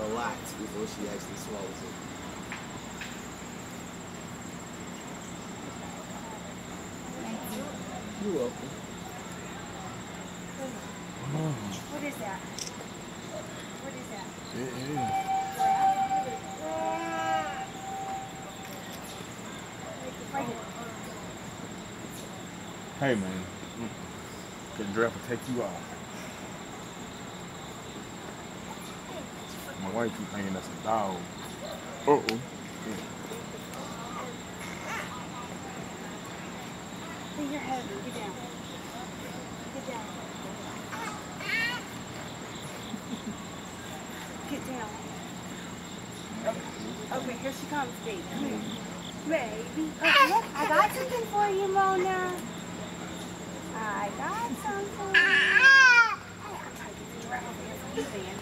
a lot before she actually swallows it. Thank you. You're welcome. What is that? What is that? It is. Right here. Hey man, the giraffe will take you off. My wife keep thinking that's a dog. Uh-oh. Yeah. Leave your head. Get down. Get down. Get down. Okay, here she comes, baby. Come here. Baby. Oh, look, I got something for you, Mona. I got something. Hey, I'm trying to get you right over here for you, man.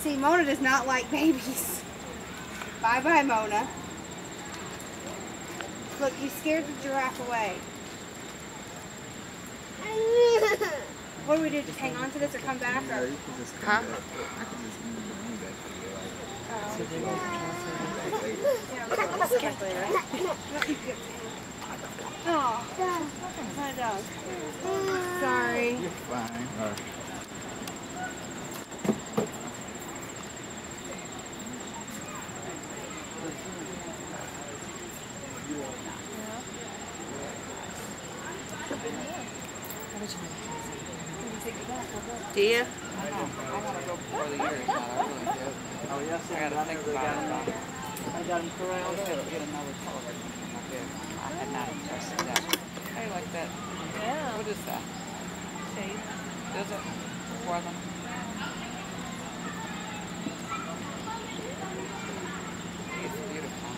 See, Mona does not like babies. Bye-bye, Mona. Look, you scared the giraffe away. What do we do? Just hang on to this or come back? No, Or? you can just come back. I can just move back to you. Let's get later. Oh, my dog. Sorry. You're fine. All right. Do you? I want to go before the year is out. I really do. Oh, yes, I got to think about it. I got him corralled Let's up. get another television up there. I had not interested in that. How do you like that? Yeah. What is that? Shade. Is it for them? It's beautiful.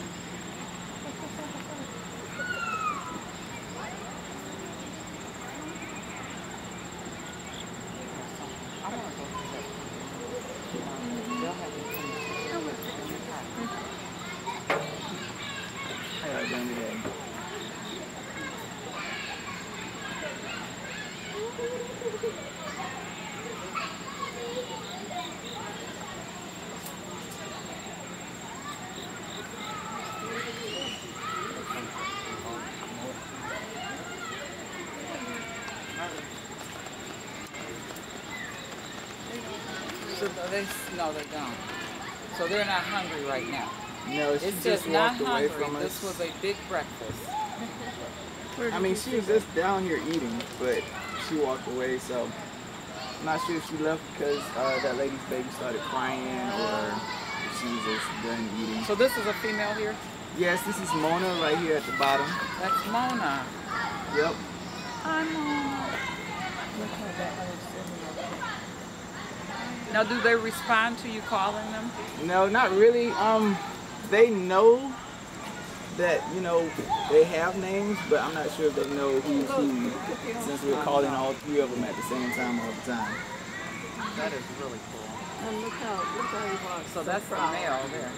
I want to go through that. They'll have it Hey, I done today. So no, they don't. So they're not hungry right now. No, she It just says not walked away hungry. from us. This was a big breakfast. I mean, she was just down here eating, but she walked away, so I'm not sure if she left because that lady's baby started crying or if she was just done eating. So this is a female here? Yes, this is Mona right here at the bottom. That's Mona. Yep. Hi, Mona. Now, do they respond to you calling them? No, not really. They know that, you know, they have names, but I'm not sure if they know who's who, since we're calling all three of them at the same time all the time. That is really cool. And look how he walks. So that's the male there.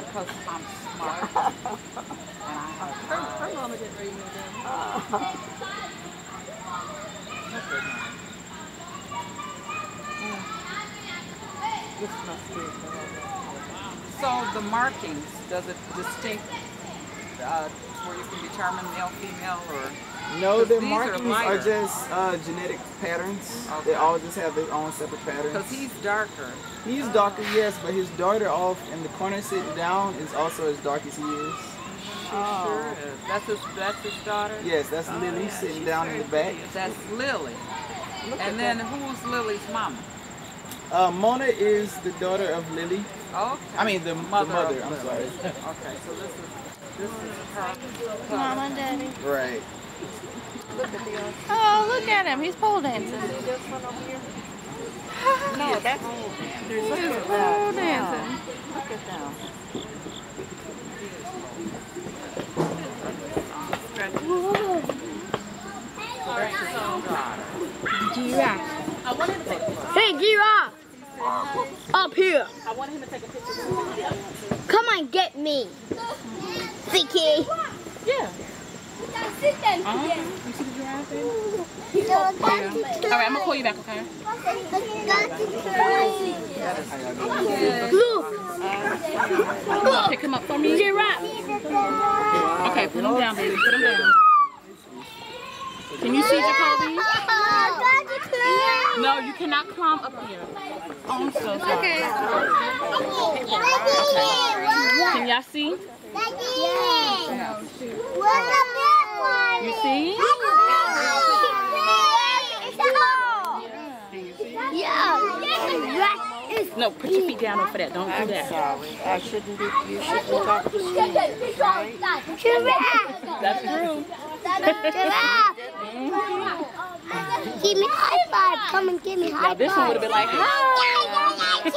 Because I'm smart. And I have Her mama didn't read me then. This must be So the markings, does it distinct where you can determine male, female, or? No, their These are markings are lighter. just genetic patterns. Okay. They all just have their own separate patterns. Because he's darker. He's darker, yes, but his daughter off in the corner sitting down is also as dark as he is. She sure is. That's his daughter? Yes, that's Lily sitting she's down in very the back. pretty. That's Lily. And then who's Lily's mama? Mona is the daughter of Lily. Okay. I mean the mother. of I'm Lily. sorry. Okay, so this is her. Mama and Daddy. Right. Look at the other. Oh, look at him. He's pole dancing. See this one over here? No, that's There's look at Pole that. dancing. Look at them. Giraffe. I want him to take a picture. Hey, Giraffe. Up here. I want him to take a picture with me. Come and get me. Vicky. Yeah. You see the giraffe there? Alright, I'm gonna call you back, okay? Pick him up for me. Giraffe. Okay, put him down, baby. Put him down. Can you see Jacoby? No, you cannot climb up here. Oh, I'm so sorry. Okay. Can y'all see? You see? No, put your feet down over that. Don't do that. Sorry, I shouldn't be. You shouldn't talk to strangers, right? That's true. Give me a high five. Come and give me a high five. Now this one would have been like, hi. They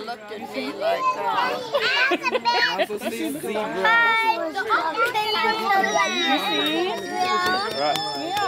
looked at me like, I also see a zebra. You see? Right. Yeah.